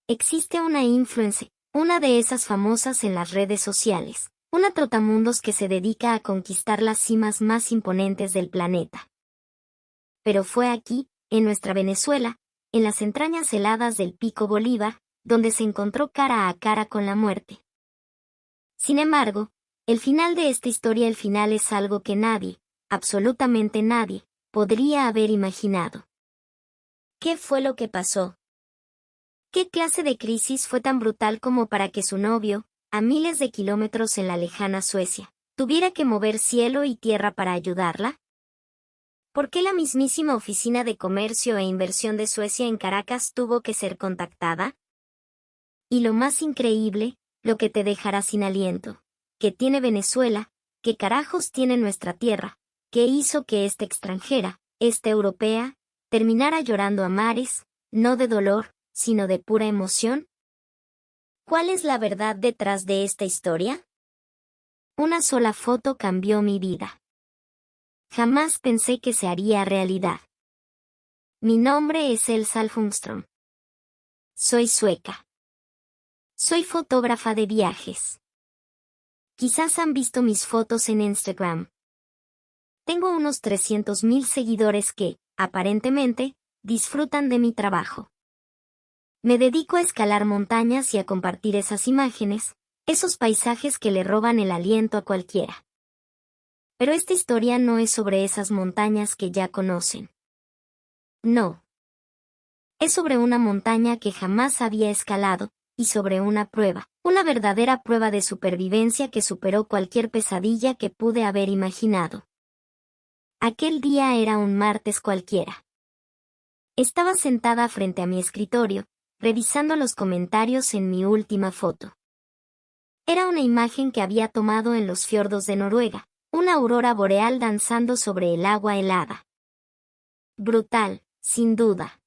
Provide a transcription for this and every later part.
Existe una influencer, una de esas famosas en las redes sociales, una trotamundos que se dedica a conquistar las cimas más imponentes del planeta. Pero fue aquí, en nuestra Venezuela, en las entrañas heladas del Pico Bolívar, donde se encontró cara a cara con la muerte. Sin embargo, el final de esta historia, el final es algo que nadie, absolutamente nadie, podría haber imaginado. ¿Qué fue lo que pasó? ¿Qué clase de crisis fue tan brutal como para que su novio, a miles de kilómetros en la lejana Suecia, tuviera que mover cielo y tierra para ayudarla? ¿Por qué la mismísima Oficina de Comercio e Inversión de Suecia en Caracas tuvo que ser contactada? Y lo más increíble, lo que te dejará sin aliento, ¿qué tiene Venezuela? ¿Qué carajos tiene nuestra tierra? ¿Qué hizo que esta extranjera, esta europea, terminara llorando a mares, no de dolor, sino de pura emoción? ¿Cuál es la verdad detrás de esta historia? Una sola foto cambió mi vida. Jamás pensé que se haría realidad. Mi nombre es Elsa Ljungström. Soy sueca. Soy fotógrafa de viajes. Quizás han visto mis fotos en Instagram. Tengo unos 300,000 seguidores que, aparentemente, disfrutan de mi trabajo. Me dedico a escalar montañas y a compartir esas imágenes, esos paisajes que le roban el aliento a cualquiera. Pero esta historia no es sobre esas montañas que ya conocen. No. Es sobre una montaña que jamás había escalado, y sobre una prueba, una verdadera prueba de supervivencia que superó cualquier pesadilla que pude haber imaginado. Aquel día era un martes cualquiera. Estaba sentada frente a mi escritorio, revisando los comentarios en mi última foto. Era una imagen que había tomado en los fiordos de Noruega, una aurora boreal danzando sobre el agua helada. Brutal, sin duda.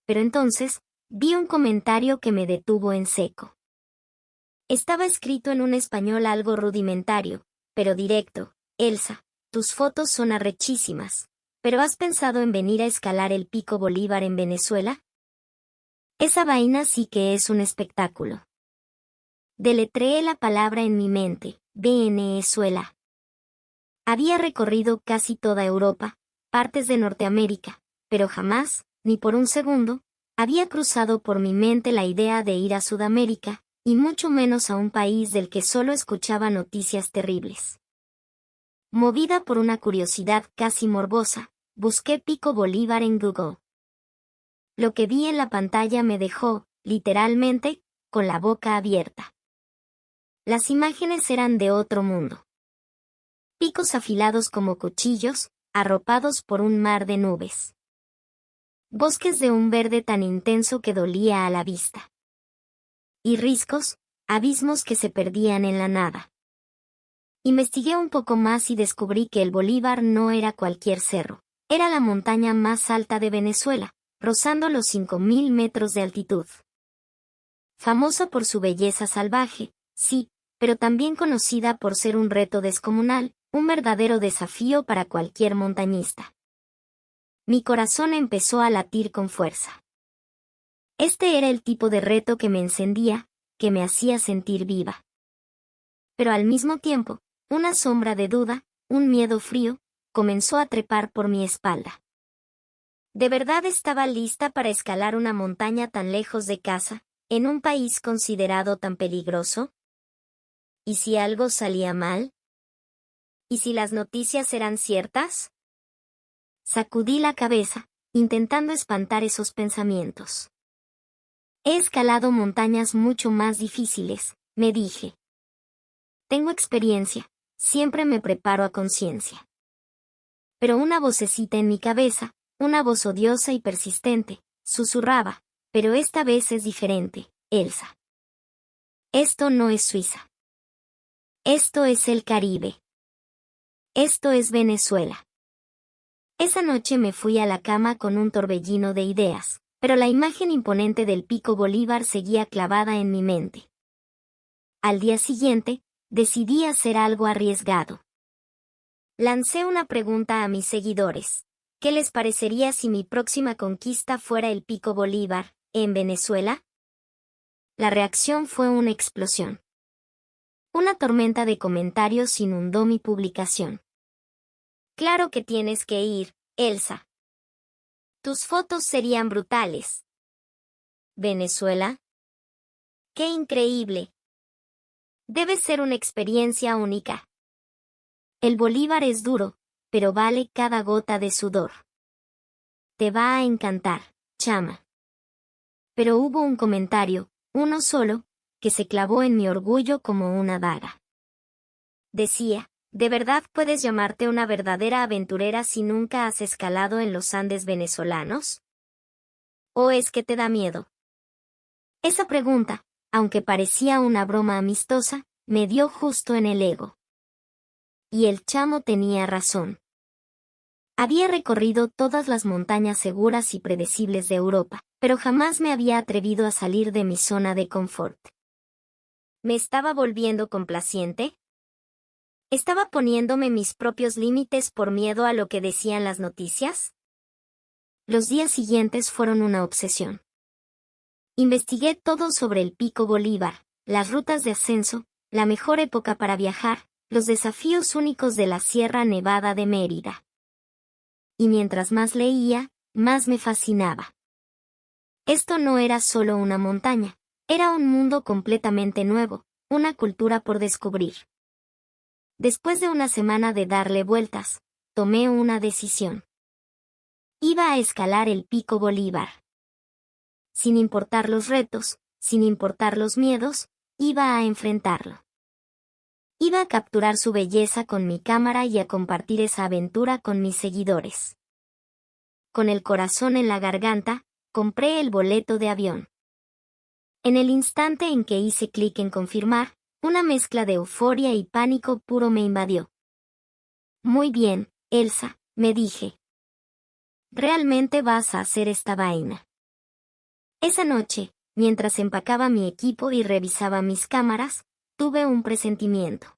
Pero entonces, vi un comentario que me detuvo en seco. Estaba escrito en un español algo rudimentario, pero directo. Elsa, tus fotos son arrechísimas, ¿pero has pensado en venir a escalar el Pico Bolívar en Venezuela? Esa vaina sí que es un espectáculo. Deletreé la palabra en mi mente, Venezuela. Había recorrido casi toda Europa, partes de Norteamérica, pero jamás, ni por un segundo, había cruzado por mi mente la idea de ir a Sudamérica, y mucho menos a un país del que solo escuchaba noticias terribles. Movida por una curiosidad casi morbosa, busqué Pico Bolívar en Google. Lo que vi en la pantalla me dejó, literalmente, con la boca abierta. Las imágenes eran de otro mundo. Picos afilados como cuchillos, arropados por un mar de nubes. Bosques de un verde tan intenso que dolía a la vista. Y riscos, abismos que se perdían en la nada. Investigué un poco más y descubrí que el Bolívar no era cualquier cerro. Era la montaña más alta de Venezuela, rozando los 5,000 metros de altitud. Famosa por su belleza salvaje, sí, pero también conocida por ser un reto descomunal, un verdadero desafío para cualquier montañista. Mi corazón empezó a latir con fuerza. Este era el tipo de reto que me encendía, que me hacía sentir viva. Pero al mismo tiempo, una sombra de duda, un miedo frío, comenzó a trepar por mi espalda. ¿De verdad estaba lista para escalar una montaña tan lejos de casa, en un país considerado tan peligroso? ¿Y si algo salía mal? ¿Y si las noticias eran ciertas? Sacudí la cabeza, intentando espantar esos pensamientos. He escalado montañas mucho más difíciles, me dije. Tengo experiencia, siempre me preparo a conciencia. Pero una vocecita en mi cabeza, una voz odiosa y persistente, susurraba, pero esta vez es diferente, Elsa. Esto no es Suiza. Esto es el Caribe. Esto es Venezuela. Esa noche me fui a la cama con un torbellino de ideas, pero la imagen imponente del Pico Bolívar seguía clavada en mi mente. Al día siguiente, decidí hacer algo arriesgado. Lancé una pregunta a mis seguidores. ¿Qué les parecería si mi próxima conquista fuera el Pico Bolívar, en Venezuela? la reacción fue una explosión. Una tormenta de comentarios inundó mi publicación. Claro que tienes que ir, Elsa. Tus fotos serían brutales. ¿Venezuela? ¡Qué increíble! Debe ser una experiencia única. El Bolívar es duro, pero vale cada gota de sudor. Te va a encantar, chama. Pero hubo un comentario, uno solo, que se clavó en mi orgullo como una daga. Decía, ¿de verdad puedes llamarte una verdadera aventurera si nunca has escalado en los Andes venezolanos? ¿O es que te da miedo? Esa pregunta, aunque parecía una broma amistosa, me dio justo en el ego. Y el chamo tenía razón. Había recorrido todas las montañas seguras y predecibles de Europa, pero jamás me había atrevido a salir de mi zona de confort. ¿Me estaba volviendo complaciente? ¿Estaba poniéndome mis propios límites por miedo a lo que decían las noticias? Los días siguientes fueron una obsesión. Investigué todo sobre el Pico Bolívar, las rutas de ascenso, la mejor época para viajar, los desafíos únicos de la Sierra Nevada de Mérida. Y mientras más leía, más me fascinaba. Esto no era solo una montaña, era un mundo completamente nuevo, una cultura por descubrir. Después de una semana de darle vueltas, tomé una decisión. Iba a escalar el Pico Bolívar. Sin importar los retos, sin importar los miedos, iba a enfrentarlo. Iba a capturar su belleza con mi cámara y a compartir esa aventura con mis seguidores. Con el corazón en la garganta, compré el boleto de avión. En el instante en que hice clic en confirmar, una mezcla de euforia y pánico puro me invadió. Muy bien, Elsa, me dije. ¿Realmente vas a hacer esta vaina? Esa noche, mientras empacaba mi equipo y revisaba mis cámaras, tuve un presentimiento.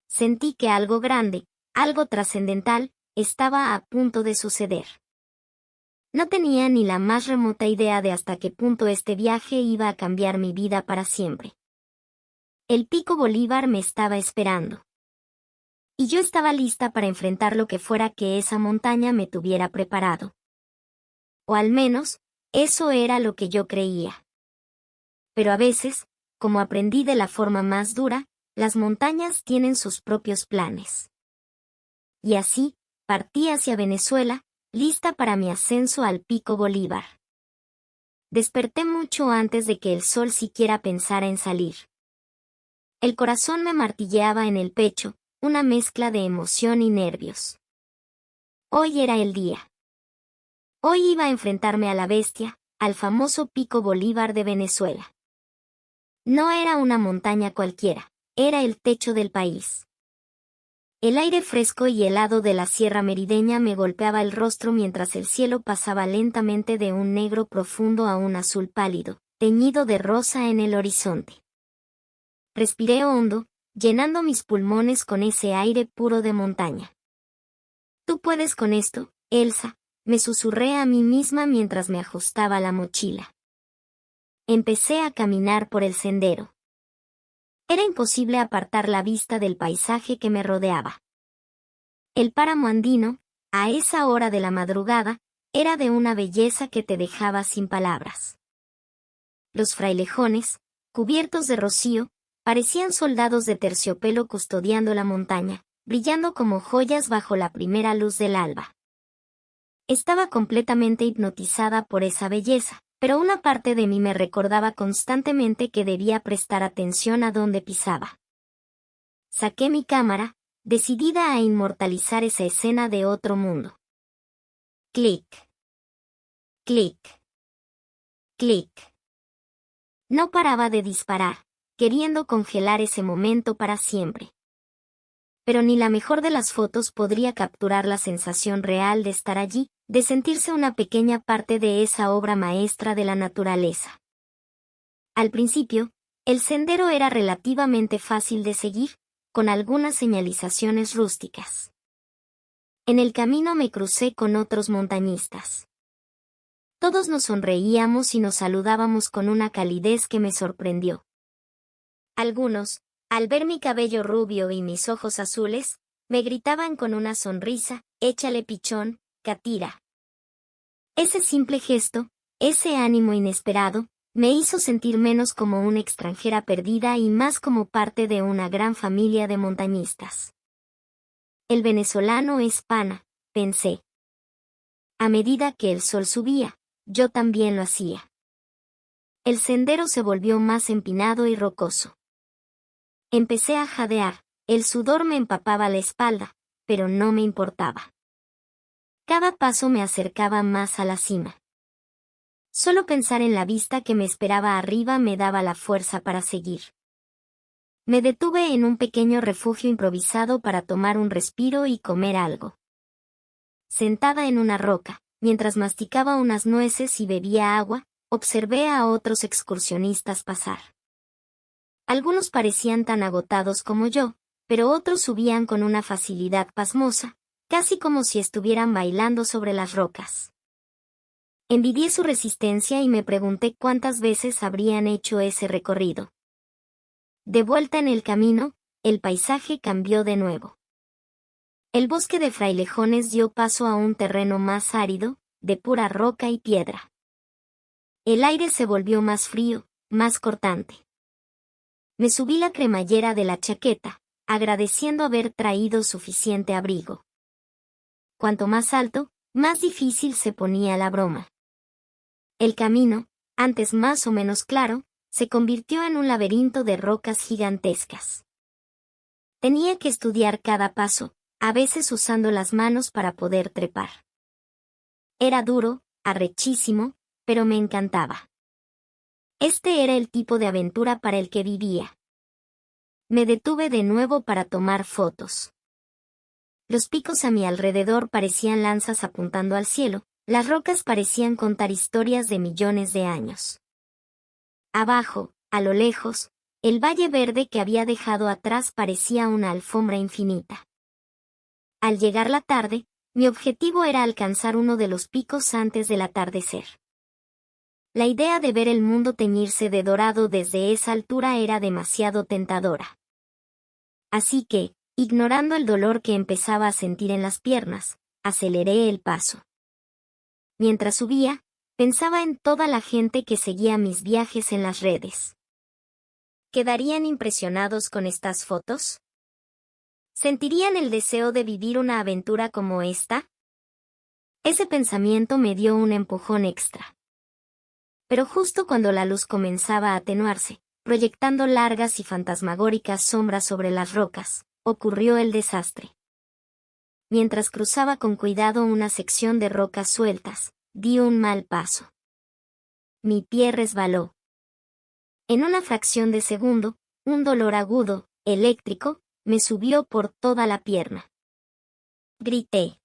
Sentí que algo grande, algo trascendental, estaba a punto de suceder. No tenía ni la más remota idea de hasta qué punto este viaje iba a cambiar mi vida para siempre. El Pico Bolívar me estaba esperando. Y yo estaba lista para enfrentar lo que fuera que esa montaña me tuviera preparado. O al menos, eso era lo que yo creía. Pero a veces, como aprendí de la forma más dura, las montañas tienen sus propios planes. Y así, partí hacia Venezuela, lista para mi ascenso al Pico Bolívar. Desperté mucho antes de que el sol siquiera pensara en salir. El corazón me martilleaba en el pecho, una mezcla de emoción y nervios. Hoy era el día. Hoy iba a enfrentarme a la bestia, al famoso Pico Bolívar de Venezuela. No era una montaña cualquiera, era el techo del país. El aire fresco y helado de la sierra merideña me golpeaba el rostro mientras el cielo pasaba lentamente de un negro profundo a un azul pálido, teñido de rosa en el horizonte. Respiré hondo, llenando mis pulmones con ese aire puro de montaña. Tú puedes con esto, Elsa, me susurré a mí misma mientras me ajustaba la mochila. Empecé a caminar por el sendero. Era imposible apartar la vista del paisaje que me rodeaba. El páramo andino, a esa hora de la madrugada, era de una belleza que te dejaba sin palabras. Los frailejones, cubiertos de rocío, parecían soldados de terciopelo custodiando la montaña, brillando como joyas bajo la primera luz del alba. Estaba completamente hipnotizada por esa belleza, pero una parte de mí me recordaba constantemente que debía prestar atención a dónde pisaba. Saqué mi cámara, decidida a inmortalizar esa escena de otro mundo. Clic. Clic. Clic. No paraba de disparar, queriendo congelar ese momento para siempre. Pero ni la mejor de las fotos podría capturar la sensación real de estar allí, de sentirse una pequeña parte de esa obra maestra de la naturaleza. Al principio, el sendero era relativamente fácil de seguir, con algunas señalizaciones rústicas. En el camino me crucé con otros montañistas. Todos nos sonreíamos y nos saludábamos con una calidez que me sorprendió. Algunos, al ver mi cabello rubio y mis ojos azules, me gritaban con una sonrisa: «Échale pichón, Katira». Ese simple gesto, ese ánimo inesperado, me hizo sentir menos como una extranjera perdida y más como parte de una gran familia de montañistas. El venezolano es pana, pensé. A medida que el sol subía, yo también lo hacía. El sendero se volvió más empinado y rocoso. Empecé a jadear, el sudor me empapaba la espalda, pero no me importaba. Cada paso me acercaba más a la cima. Solo pensar en la vista que me esperaba arriba me daba la fuerza para seguir. Me detuve en un pequeño refugio improvisado para tomar un respiro y comer algo. Sentada en una roca, mientras masticaba unas nueces y bebía agua, observé a otros excursionistas pasar. Algunos parecían tan agotados como yo, pero otros subían con una facilidad pasmosa, casi como si estuvieran bailando sobre las rocas. Envidié su resistencia y me pregunté cuántas veces habrían hecho ese recorrido. De vuelta en el camino, el paisaje cambió de nuevo. El bosque de frailejones dio paso a un terreno más árido, de pura roca y piedra. El aire se volvió más frío, más cortante. Me subí la cremallera de la chaqueta, agradeciendo haber traído suficiente abrigo. Cuanto más alto, más difícil se ponía la broma. El camino, antes más o menos claro, se convirtió en un laberinto de rocas gigantescas. Tenía que estudiar cada paso, a veces usando las manos para poder trepar. Era duro, arrechísimo, pero me encantaba. Este era el tipo de aventura para el que vivía. Me detuve de nuevo para tomar fotos. Los picos a mi alrededor parecían lanzas apuntando al cielo, las rocas parecían contar historias de millones de años. Abajo, a lo lejos, el valle verde que había dejado atrás parecía una alfombra infinita. Al llegar la tarde, mi objetivo era alcanzar uno de los picos antes del atardecer. La idea de ver el mundo teñirse de dorado desde esa altura era demasiado tentadora. Así que, ignorando el dolor que empezaba a sentir en las piernas, aceleré el paso. Mientras subía, pensaba en toda la gente que seguía mis viajes en las redes. ¿Quedarían impresionados con estas fotos? ¿Sentirían el deseo de vivir una aventura como esta? Ese pensamiento me dio un empujón extra. Pero justo cuando la luz comenzaba a atenuarse, proyectando largas y fantasmagóricas sombras sobre las rocas, ocurrió el desastre. Mientras cruzaba con cuidado una sección de rocas sueltas, di un mal paso. Mi pie resbaló. En una fracción de segundo, un dolor agudo, eléctrico, me subió por toda la pierna. Grité.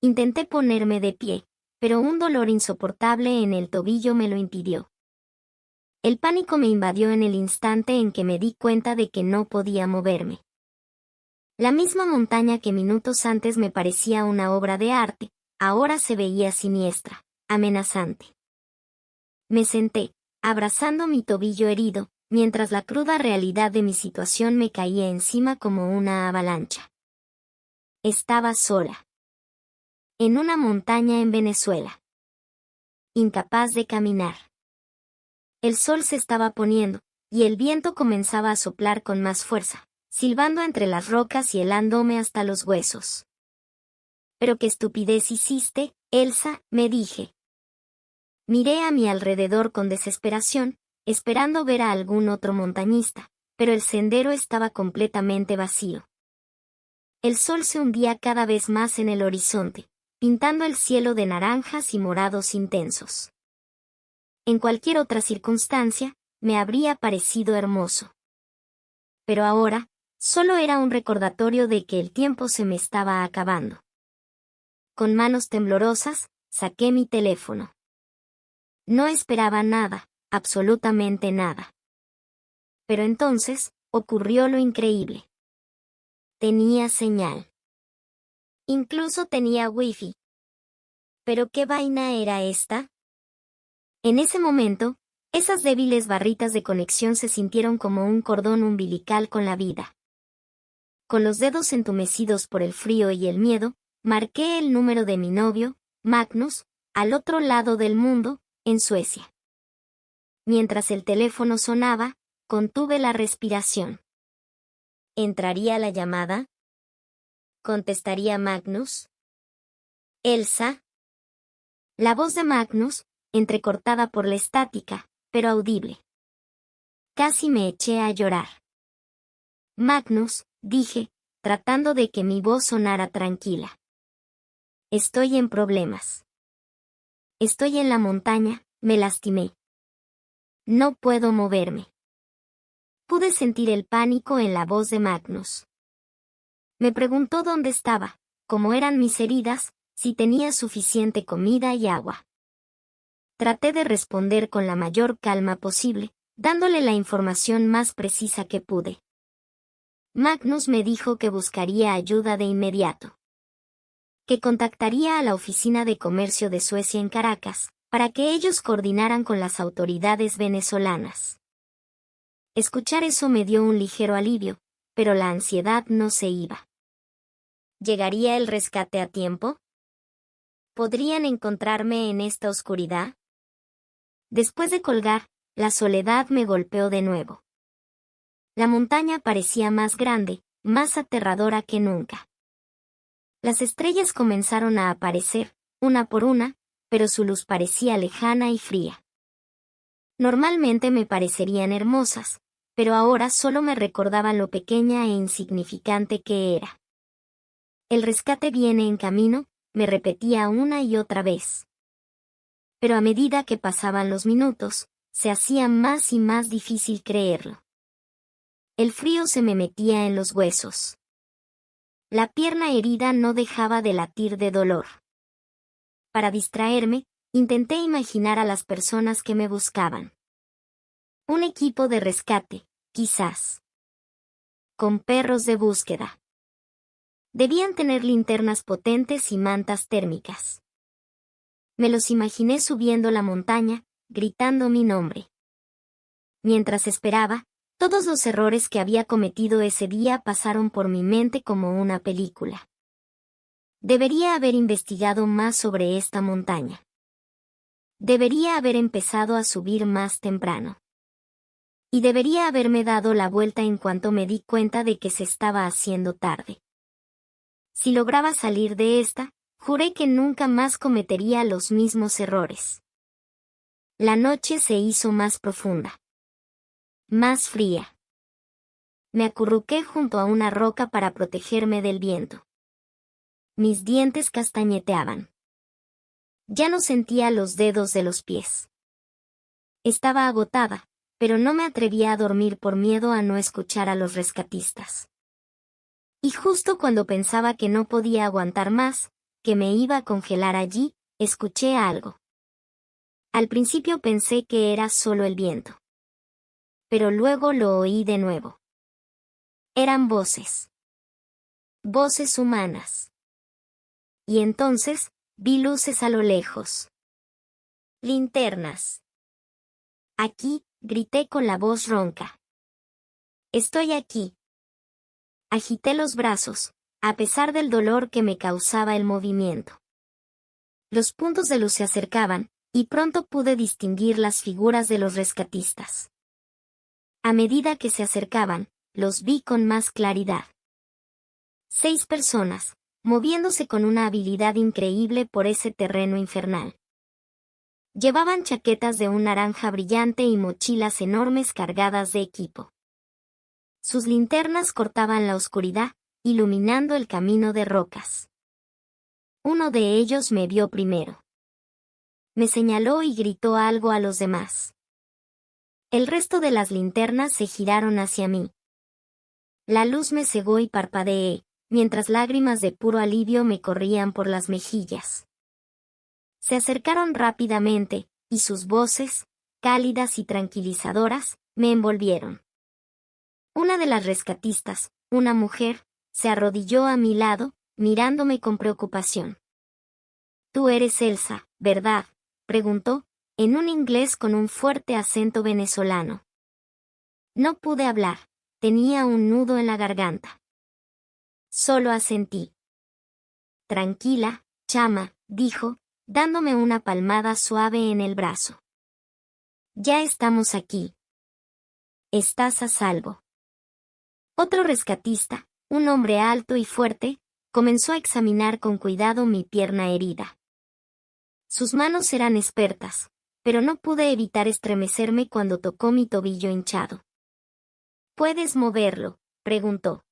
Intenté ponerme de pie, pero un dolor insoportable en el tobillo me lo impidió. El pánico me invadió en el instante en que me di cuenta de que no podía moverme. La misma montaña que minutos antes me parecía una obra de arte, ahora se veía siniestra, amenazante. Me senté, abrazando mi tobillo herido, mientras la cruda realidad de mi situación me caía encima como una avalancha. Estaba sola. En una montaña en Venezuela. Incapaz de caminar. El sol se estaba poniendo, y el viento comenzaba a soplar con más fuerza, silbando entre las rocas y helándome hasta los huesos. «¿Pero qué estupidez hiciste, Elsa?», me dije. Miré a mi alrededor con desesperación, esperando ver a algún otro montañista, pero el sendero estaba completamente vacío. El sol se hundía cada vez más en el horizonte, pintando el cielo de naranjas y morados intensos. En cualquier otra circunstancia, me habría parecido hermoso. Pero ahora, solo era un recordatorio de que el tiempo se me estaba acabando. Con manos temblorosas, saqué mi teléfono. No esperaba nada, absolutamente nada. Pero entonces, ocurrió lo increíble. Tenía señal. Incluso tenía wifi. ¿Pero qué vaina era esta? En ese momento, esas débiles barritas de conexión se sintieron como un cordón umbilical con la vida. Con los dedos entumecidos por el frío y el miedo, marqué el número de mi novio, Magnus, al otro lado del mundo, en Suecia. Mientras el teléfono sonaba, contuve la respiración. ¿Entraría la llamada? ¿Contestaría Magnus? ¿Elsa? La voz de Magnus, entrecortada por la estática, pero audible. Casi me eché a llorar. Magnus, dije, tratando de que mi voz sonara tranquila. Estoy en problemas. Estoy en la montaña, me lastimé. No puedo moverme. Pude sentir el pánico en la voz de Magnus. Me preguntó dónde estaba, cómo eran mis heridas, si tenía suficiente comida y agua. Traté de responder con la mayor calma posible, dándole la información más precisa que pude. Magnus me dijo que buscaría ayuda de inmediato. Que contactaría a la Oficina de Comercio de Suecia en Caracas, para que ellos coordinaran con las autoridades venezolanas. Escuchar eso me dio un ligero alivio, pero la ansiedad no se iba. ¿Llegaría el rescate a tiempo? ¿Podrían encontrarme en esta oscuridad? Después de colgar, la soledad me golpeó de nuevo. La montaña parecía más grande, más aterradora que nunca. Las estrellas comenzaron a aparecer, una por una, pero su luz parecía lejana y fría. Normalmente me parecerían hermosas, pero ahora solo me recordaban lo pequeña e insignificante que era. El rescate viene en camino, me repetía una y otra vez. Pero a medida que pasaban los minutos, se hacía más y más difícil creerlo. El frío se me metía en los huesos. La pierna herida no dejaba de latir de dolor. Para distraerme, intenté imaginar a las personas que me buscaban. Un equipo de rescate, quizás. Con perros de búsqueda. Debían tener linternas potentes y mantas térmicas. Me los imaginé subiendo la montaña, gritando mi nombre. Mientras esperaba, todos los errores que había cometido ese día pasaron por mi mente como una película. Debería haber investigado más sobre esta montaña. Debería haber empezado a subir más temprano. Y debería haberme dado la vuelta en cuanto me di cuenta de que se estaba haciendo tarde. Si lograba salir de esta, juré que nunca más cometería los mismos errores. La noche se hizo más profunda. Más fría. Me acurruqué junto a una roca para protegerme del viento. Mis dientes castañeteaban. Ya no sentía los dedos de los pies. Estaba agotada, pero no me atrevía a dormir por miedo a no escuchar a los rescatistas. Y justo cuando pensaba que no podía aguantar más, que me iba a congelar allí, escuché algo. Al principio pensé que era solo el viento. Pero luego lo oí de nuevo. Eran voces. Voces humanas. Y entonces, vi luces a lo lejos. Linternas. Aquí, grité con la voz ronca. Estoy aquí. Agité los brazos, a pesar del dolor que me causaba el movimiento. Los puntos de luz se acercaban, y pronto pude distinguir las figuras de los rescatistas. A medida que se acercaban, los vi con más claridad. 6 personas, moviéndose con una habilidad increíble por ese terreno infernal. Llevaban chaquetas de un naranja brillante y mochilas enormes cargadas de equipo. Sus linternas cortaban la oscuridad, iluminando el camino de rocas. Uno de ellos me vio primero. Me señaló y gritó algo a los demás. El resto de las linternas se giraron hacia mí. La luz me cegó y parpadeé, mientras lágrimas de puro alivio me corrían por las mejillas. Se acercaron rápidamente, y sus voces, cálidas y tranquilizadoras, me envolvieron. Una de las rescatistas, una mujer, se arrodilló a mi lado, mirándome con preocupación. Tú eres Elsa, ¿verdad?, preguntó, en un inglés con un fuerte acento venezolano. No pude hablar, tenía un nudo en la garganta. Solo asentí. Tranquila, chama, dijo, dándome una palmada suave en el brazo. Ya estamos aquí. Estás a salvo. Otro rescatista, un hombre alto y fuerte, comenzó a examinar con cuidado mi pierna herida. Sus manos eran expertas, pero no pude evitar estremecerme cuando tocó mi tobillo hinchado. ¿Puedes moverlo?, preguntó.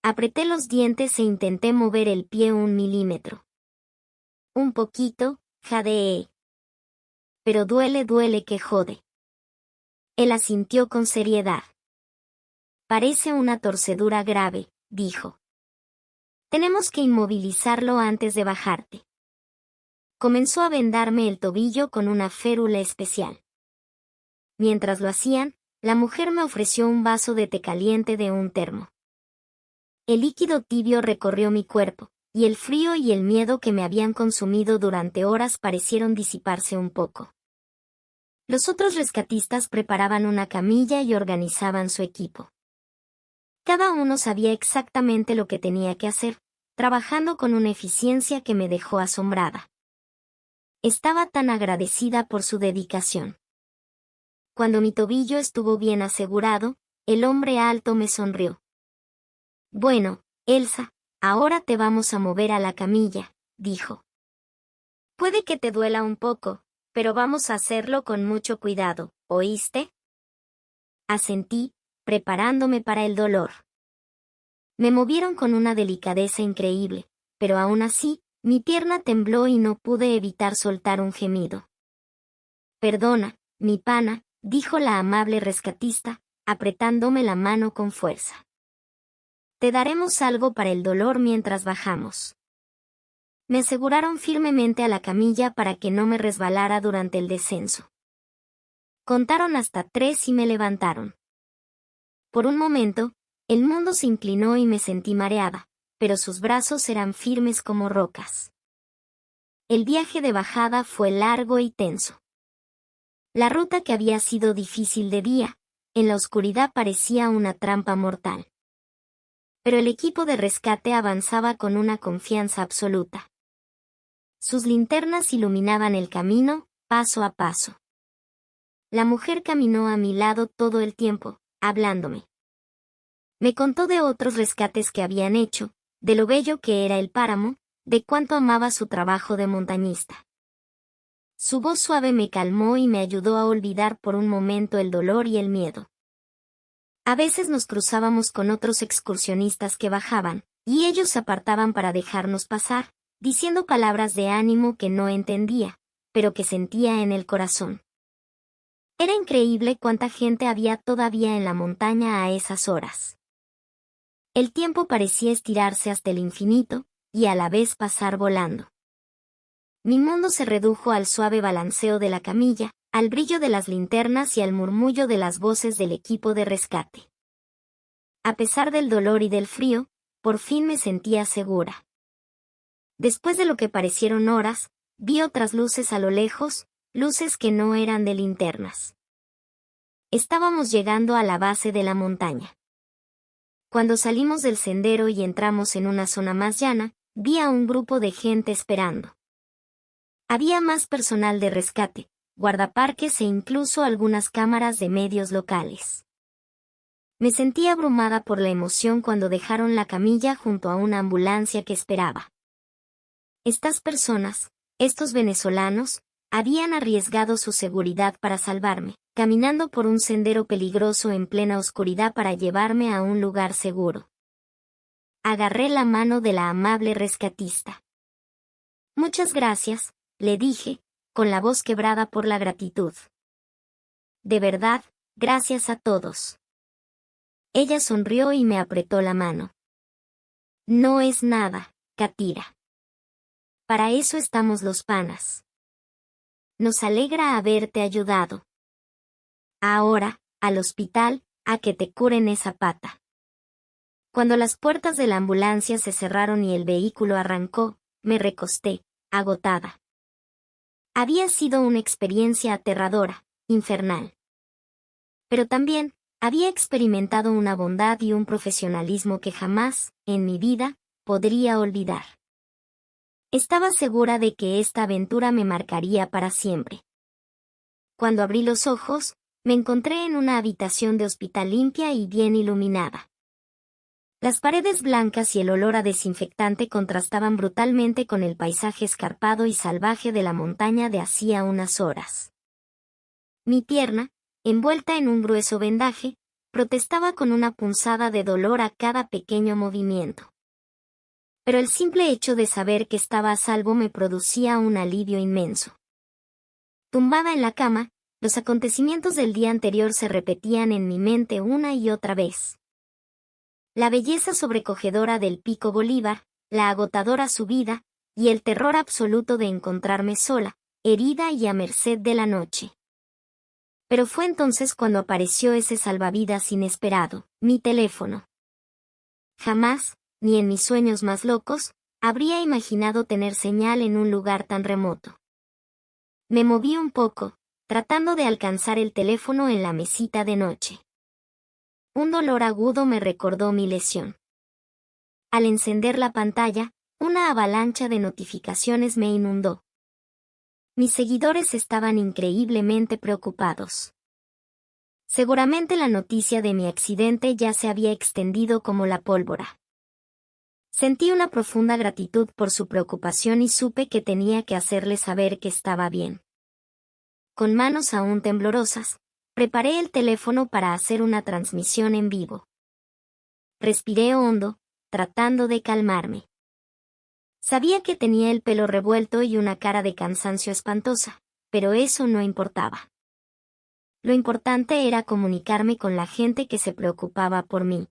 Apreté los dientes e intenté mover el pie 1 milímetro. Un poquito, jadeé. Pero duele que jode. Él asintió con seriedad. Parece una torcedura grave, dijo. Tenemos que inmovilizarlo antes de bajarte. Comenzó a vendarme el tobillo con una férula especial. Mientras lo hacían, la mujer me ofreció un vaso de té caliente de un termo. El líquido tibio recorrió mi cuerpo, y el frío y el miedo que me habían consumido durante horas parecieron disiparse un poco. Los otros rescatistas preparaban una camilla y organizaban su equipo. Cada uno sabía exactamente lo que tenía que hacer, trabajando con una eficiencia que me dejó asombrada. Estaba tan agradecida por su dedicación. Cuando mi tobillo estuvo bien asegurado, el hombre alto me sonrió. Bueno, Elsa, ahora te vamos a mover a la camilla, dijo. Puede que te duela un poco, pero vamos a hacerlo con mucho cuidado, ¿oíste? Asentí, preparándome para el dolor. Me movieron con una delicadeza increíble, pero aún así, mi pierna tembló y no pude evitar soltar un gemido. Perdona, mi pana, dijo la amable rescatista, apretándome la mano con fuerza. Te daremos algo para el dolor mientras bajamos. Me aseguraron firmemente a la camilla para que no me resbalara durante el descenso. Contaron hasta 3 y me levantaron. Por un momento, el mundo se inclinó y me sentí mareada, pero sus brazos eran firmes como rocas. El viaje de bajada fue largo y tenso. La ruta que había sido difícil de día, en la oscuridad parecía una trampa mortal. Pero el equipo de rescate avanzaba con una confianza absoluta. Sus linternas iluminaban el camino, paso a paso. La mujer caminó a mi lado todo el tiempo, hablándome. Me contó de otros rescates que habían hecho, de lo bello que era el páramo, de cuánto amaba su trabajo de montañista. Su voz suave me calmó y me ayudó a olvidar por un momento el dolor y el miedo. A veces nos cruzábamos con otros excursionistas que bajaban, y ellos se apartaban para dejarnos pasar, diciendo palabras de ánimo que no entendía, pero que sentía en el corazón. Era increíble cuánta gente había todavía en la montaña a esas horas. El tiempo parecía estirarse hasta el infinito, y a la vez pasar volando. Mi mundo se redujo al suave balanceo de la camilla, al brillo de las linternas y al murmullo de las voces del equipo de rescate. A pesar del dolor y del frío, por fin me sentía segura. Después de lo que parecieron horas, vi otras luces a lo lejos, luces que no eran de linternas. Estábamos llegando a la base de la montaña. Cuando salimos del sendero y entramos en una zona más llana, vi a un grupo de gente esperando. Había más personal de rescate, guardaparques e incluso algunas cámaras de medios locales. Me sentí abrumada por la emoción cuando dejaron la camilla junto a una ambulancia que esperaba. Estas personas, estos venezolanos, habían arriesgado su seguridad para salvarme, caminando por un sendero peligroso en plena oscuridad para llevarme a un lugar seguro. Agarré la mano de la amable rescatista. Muchas gracias, le dije, con la voz quebrada por la gratitud. De verdad, gracias a todos. Ella sonrió y me apretó la mano. No es nada, Katira. Para eso estamos los panas. Nos alegra haberte ayudado. Ahora, al hospital, a que te curen esa pata. Cuando las puertas de la ambulancia se cerraron y el vehículo arrancó, me recosté, agotada. Había sido una experiencia aterradora, infernal. Pero también, había experimentado una bondad y un profesionalismo que jamás, en mi vida, podría olvidar. Estaba segura de que esta aventura me marcaría para siempre. Cuando abrí los ojos, me encontré en una habitación de hospital limpia y bien iluminada. Las paredes blancas y el olor a desinfectante contrastaban brutalmente con el paisaje escarpado y salvaje de la montaña de hacía unas horas. Mi pierna, envuelta en un grueso vendaje, protestaba con una punzada de dolor a cada pequeño movimiento. Pero el simple hecho de saber que estaba a salvo me producía un alivio inmenso. Tumbada en la cama, los acontecimientos del día anterior se repetían en mi mente una y otra vez. La belleza sobrecogedora del Pico Bolívar, la agotadora subida, y el terror absoluto de encontrarme sola, herida y a merced de la noche. Pero fue entonces cuando apareció ese salvavidas inesperado, mi teléfono. Jamás, ni en mis sueños más locos, habría imaginado tener señal en un lugar tan remoto. Me moví un poco, tratando de alcanzar el teléfono en la mesita de noche. Un dolor agudo me recordó mi lesión. Al encender la pantalla, una avalancha de notificaciones me inundó. Mis seguidores estaban increíblemente preocupados. Seguramente la noticia de mi accidente ya se había extendido como la pólvora. Sentí una profunda gratitud por su preocupación y supe que tenía que hacerles saber que estaba bien. Con manos aún temblorosas, preparé el teléfono para hacer una transmisión en vivo. Respiré hondo, tratando de calmarme. Sabía que tenía el pelo revuelto y una cara de cansancio espantosa, pero eso no importaba. Lo importante era comunicarme con la gente que se preocupaba por mí.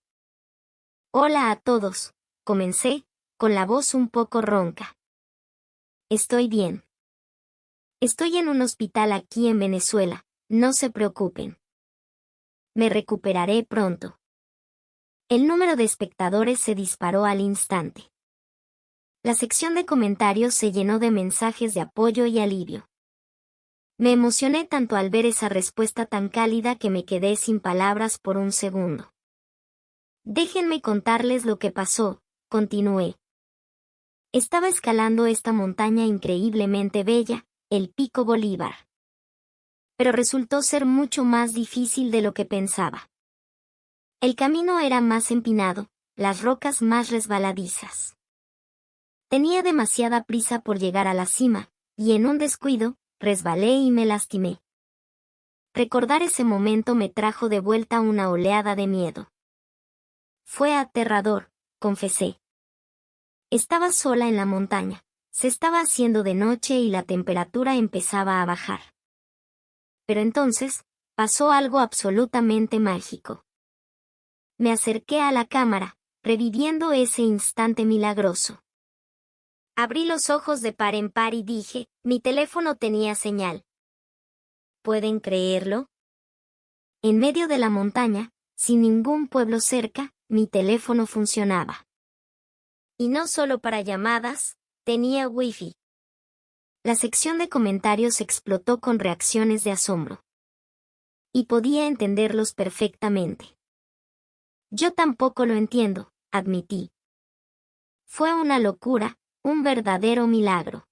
Hola a todos, comencé, con la voz un poco ronca. Estoy bien. Estoy en un hospital aquí en Venezuela, no se preocupen. Me recuperaré pronto. El número de espectadores se disparó al instante. La sección de comentarios se llenó de mensajes de apoyo y alivio. Me emocioné tanto al ver esa respuesta tan cálida que me quedé sin palabras por un segundo. Déjenme contarles lo que pasó, continué. Estaba escalando esta montaña increíblemente bella, el Pico Bolívar. Pero resultó ser mucho más difícil de lo que pensaba. El camino era más empinado, las rocas más resbaladizas. Tenía demasiada prisa por llegar a la cima, y en un descuido, resbalé y me lastimé. Recordar ese momento me trajo de vuelta una oleada de miedo. Fue aterrador, confesé. Estaba sola en la montaña, se estaba haciendo de noche y la temperatura empezaba a bajar. Pero entonces, pasó algo absolutamente mágico. Me acerqué a la cámara, reviviendo ese instante milagroso. Abrí los ojos de par en par y dije, mi teléfono tenía señal. ¿Pueden creerlo? En medio de la montaña, sin ningún pueblo cerca, mi teléfono funcionaba. Y no solo para llamadas, tenía wifi. La sección de comentarios explotó con reacciones de asombro. Y podía entenderlos perfectamente. Yo tampoco lo entiendo, admití. Fue una locura, un verdadero milagro.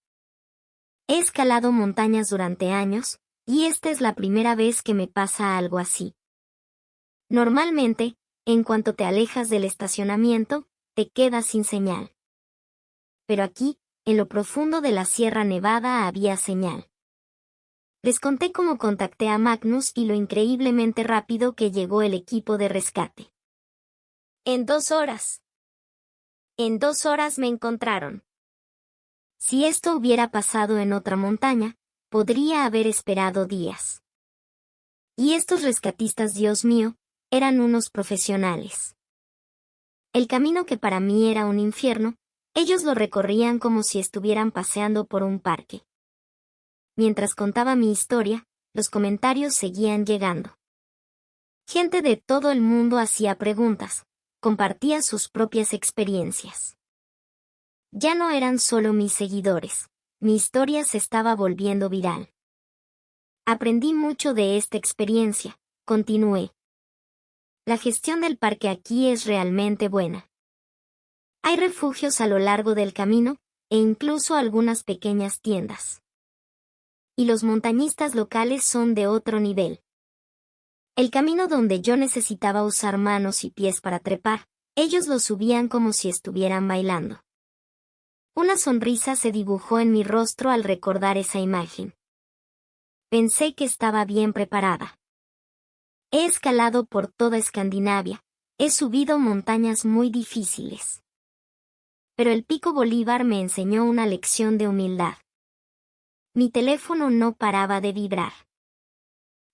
He escalado montañas durante años, y esta es la primera vez que me pasa algo así. Normalmente, en cuanto te alejas del estacionamiento, te quedas sin señal. Pero aquí, en lo profundo de la Sierra Nevada había señal. Les conté cómo contacté a Magnus y lo increíblemente rápido que llegó el equipo de rescate. En 2 horas. En 2 horas me encontraron. Si esto hubiera pasado en otra montaña, podría haber esperado días. Y estos rescatistas, Dios mío, eran unos profesionales. El camino que para mí era un infierno, ellos lo recorrían como si estuvieran paseando por un parque. Mientras contaba mi historia, los comentarios seguían llegando. Gente de todo el mundo hacía preguntas, compartía sus propias experiencias. Ya no eran solo mis seguidores, mi historia se estaba volviendo viral. Aprendí mucho de esta experiencia, continué. La gestión del parque aquí es realmente buena. Hay refugios a lo largo del camino, e incluso algunas pequeñas tiendas. Y los montañistas locales son de otro nivel. El camino donde yo necesitaba usar manos y pies para trepar, ellos lo subían como si estuvieran bailando. Una sonrisa se dibujó en mi rostro al recordar esa imagen. Pensé que estaba bien preparada. He escalado por toda Escandinavia, he subido montañas muy difíciles. Pero el Pico Bolívar me enseñó una lección de humildad. Mi teléfono no paraba de vibrar.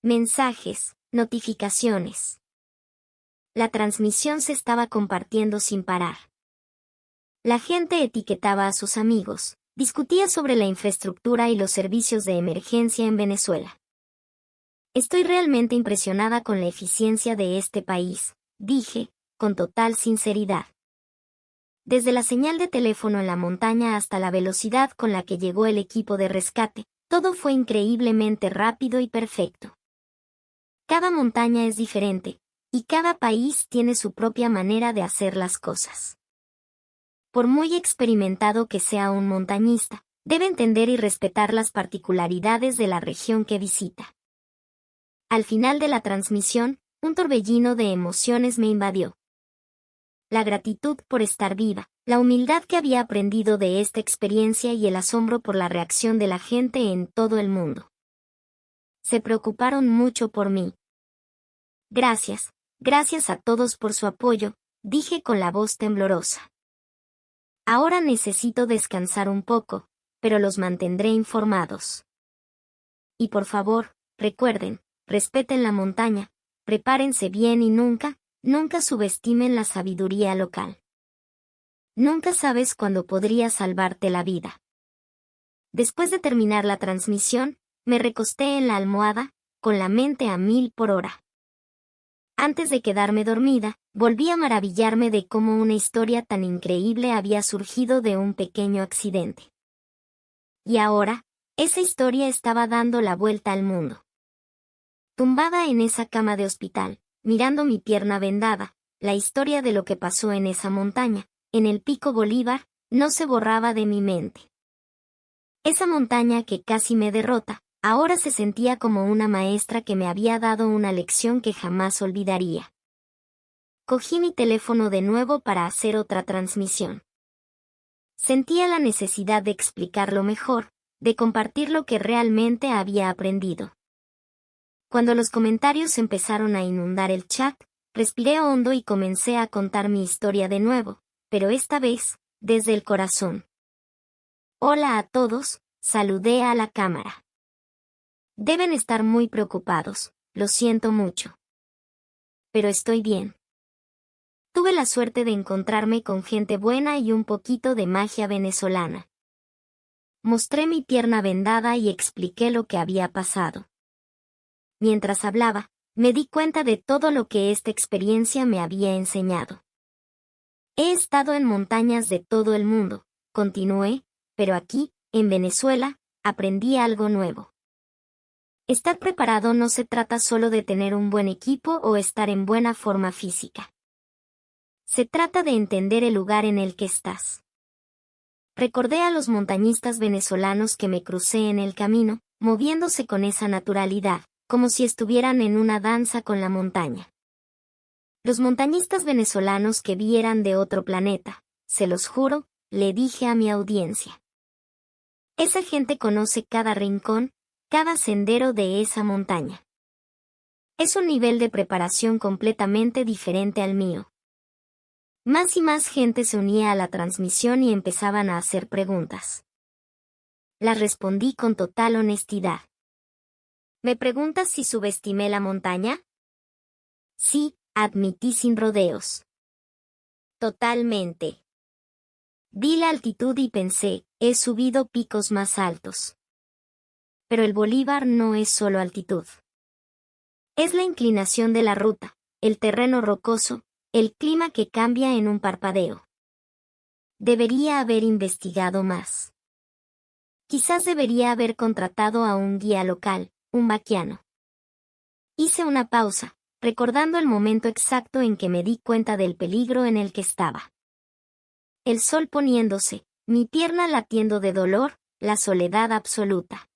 Mensajes, notificaciones. La transmisión se estaba compartiendo sin parar. La gente etiquetaba a sus amigos, discutía sobre la infraestructura y los servicios de emergencia en Venezuela. Estoy realmente impresionada con la eficiencia de este país, dije, con total sinceridad. Desde la señal de teléfono en la montaña hasta la velocidad con la que llegó el equipo de rescate, todo fue increíblemente rápido y perfecto. Cada montaña es diferente, y cada país tiene su propia manera de hacer las cosas. Por muy experimentado que sea un montañista, debe entender y respetar las particularidades de la región que visita. Al final de la transmisión, un torbellino de emociones me invadió. La gratitud por estar viva, la humildad que había aprendido de esta experiencia y el asombro por la reacción de la gente en todo el mundo. Se preocuparon mucho por mí. Gracias a todos por su apoyo, dije con la voz temblorosa. Ahora necesito descansar un poco, pero los mantendré informados. Y por favor, recuerden, respeten la montaña, prepárense bien y nunca subestimen la sabiduría local. Nunca sabes cuándo podría salvarte la vida. Después de terminar la transmisión, me recosté en la almohada, con la mente a 1000 por hora. Antes de quedarme dormida, volví a maravillarme de cómo una historia tan increíble había surgido de un pequeño accidente. Y ahora, esa historia estaba dando la vuelta al mundo. Tumbada en esa cama de hospital, mirando mi pierna vendada, la historia de lo que pasó en esa montaña, en el Pico Bolívar, no se borraba de mi mente. Esa montaña que casi me derrota, ahora se sentía como una maestra que me había dado una lección que jamás olvidaría. Cogí mi teléfono de nuevo para hacer otra transmisión. Sentía la necesidad de explicarlo mejor, de compartir lo que realmente había aprendido. Cuando los comentarios empezaron a inundar el chat, respiré hondo y comencé a contar mi historia de nuevo, pero esta vez, desde el corazón. Hola a todos, saludé a la cámara. Deben estar muy preocupados, lo siento mucho. Pero estoy bien. Tuve la suerte de encontrarme con gente buena y un poquito de magia venezolana. Mostré mi pierna vendada y expliqué lo que había pasado. Mientras hablaba, me di cuenta de todo lo que esta experiencia me había enseñado. He estado en montañas de todo el mundo, continué, pero aquí, en Venezuela, aprendí algo nuevo. Estar preparado no se trata solo de tener un buen equipo o estar en buena forma física. Se trata de entender el lugar en el que estás. Recordé a los montañistas venezolanos que me crucé en el camino, moviéndose con esa naturalidad, como si estuvieran en una danza con la montaña. Los montañistas venezolanos que vi eran de otro planeta, se los juro, le dije a mi audiencia. Esa gente conoce cada rincón, cada sendero de esa montaña. Es un nivel de preparación completamente diferente al mío. Más y más gente se unía a la transmisión y empezaban a hacer preguntas. Las respondí con total honestidad. ¿Me preguntas si subestimé la montaña? Sí, admití sin rodeos. Totalmente. Vi la altitud y pensé, he subido picos más altos. Pero el Bolívar no es solo altitud. Es la inclinación de la ruta, el terreno rocoso, el clima que cambia en un parpadeo. Debería haber investigado más. Quizás debería haber contratado a un guía local, un vaquiano. Hice una pausa, recordando el momento exacto en que me di cuenta del peligro en el que estaba. El sol poniéndose, mi pierna latiendo de dolor, la soledad absoluta.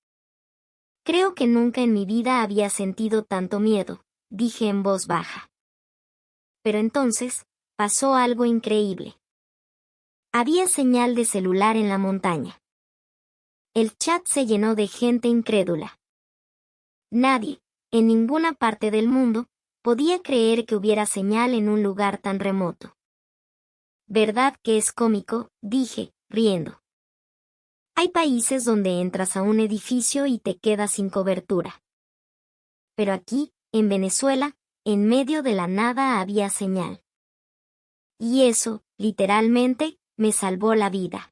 Creo que nunca en mi vida había sentido tanto miedo, dije en voz baja. Pero entonces, pasó algo increíble. Había señal de celular en la montaña. El chat se llenó de gente incrédula. Nadie, en ninguna parte del mundo, podía creer que hubiera señal en un lugar tan remoto. ¿Verdad que es cómico?, dije, riendo. Hay países donde entras a un edificio y te quedas sin cobertura. Pero aquí, en Venezuela, en medio de la nada había señal. Y eso, literalmente, me salvó la vida.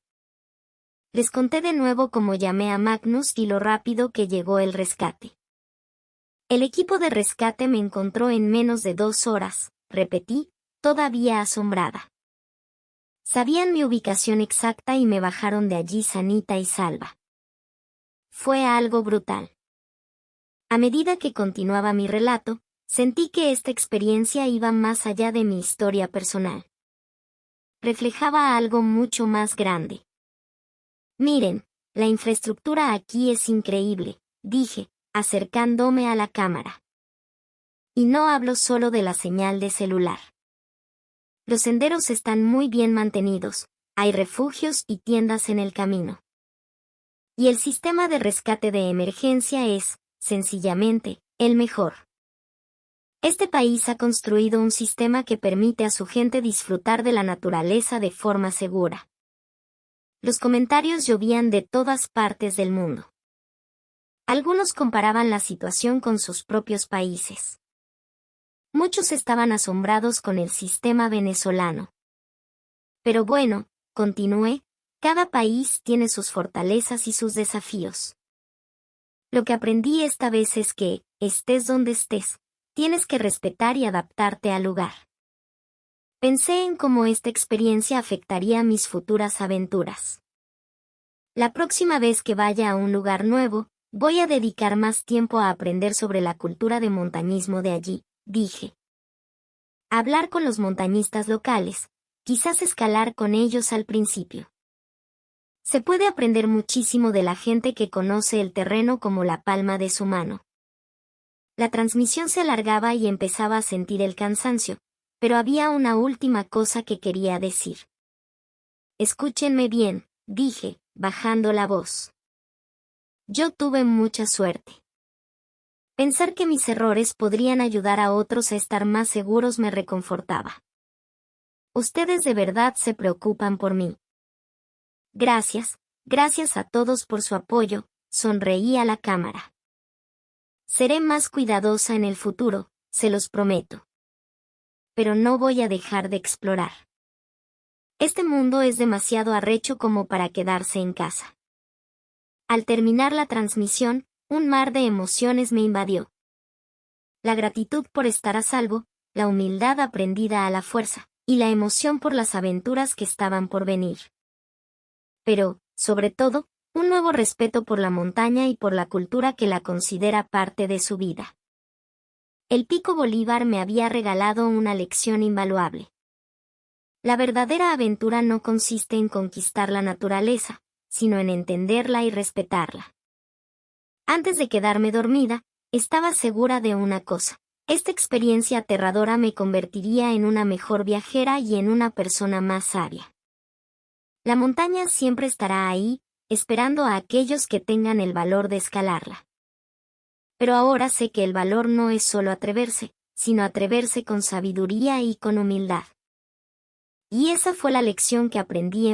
Les conté de nuevo cómo llamé a Magnus y lo rápido que llegó el rescate. El equipo de rescate me encontró en menos de 2 horas, repetí, todavía asombrada. Sabían mi ubicación exacta y me bajaron de allí sanita y salva. Fue algo brutal. A medida que continuaba mi relato, sentí que esta experiencia iba más allá de mi historia personal. Reflejaba algo mucho más grande. Miren, la infraestructura aquí es increíble, dije, acercándome a la cámara. Y no hablo solo de la señal de celular. Los senderos están muy bien mantenidos, hay refugios y tiendas en el camino. Y el sistema de rescate de emergencia es, sencillamente, el mejor. Este país ha construido un sistema que permite a su gente disfrutar de la naturaleza de forma segura. Los comentarios llovían de todas partes del mundo. Algunos comparaban la situación con sus propios países. Muchos estaban asombrados con el sistema venezolano. Pero bueno, continué, cada país tiene sus fortalezas y sus desafíos. Lo que aprendí esta vez es que, estés donde estés, tienes que respetar y adaptarte al lugar. Pensé en cómo esta experiencia afectaría mis futuras aventuras. La próxima vez que vaya a un lugar nuevo, voy a dedicar más tiempo a aprender sobre la cultura de montañismo de allí, dije. Hablar con los montañistas locales, quizás escalar con ellos al principio. Se puede aprender muchísimo de la gente que conoce el terreno como la palma de su mano. La transmisión se alargaba y empezaba a sentir el cansancio, pero había una última cosa que quería decir. Escúchenme bien, dije, bajando la voz. Yo tuve mucha suerte. Pensar que mis errores podrían ayudar a otros a estar más seguros me reconfortaba. Ustedes de verdad se preocupan por mí. Gracias a todos por su apoyo, sonreí a la cámara. Seré más cuidadosa en el futuro, se los prometo. Pero no voy a dejar de explorar. Este mundo es demasiado arrecho como para quedarse en casa. Al terminar la transmisión, un mar de emociones me invadió. La gratitud por estar a salvo, la humildad aprendida a la fuerza, y la emoción por las aventuras que estaban por venir. Pero, sobre todo, un nuevo respeto por la montaña y por la cultura que la considera parte de su vida. El Pico Bolívar me había regalado una lección invaluable. La verdadera aventura no consiste en conquistar la naturaleza, sino en entenderla y respetarla. Antes de quedarme dormida, estaba segura de una cosa. Esta experiencia aterradora me convertiría en una mejor viajera y en una persona más sabia. La montaña siempre estará ahí, esperando a aquellos que tengan el valor de escalarla. Pero ahora sé que el valor no es solo atreverse, sino atreverse con sabiduría y con humildad. Y esa fue la lección que aprendí en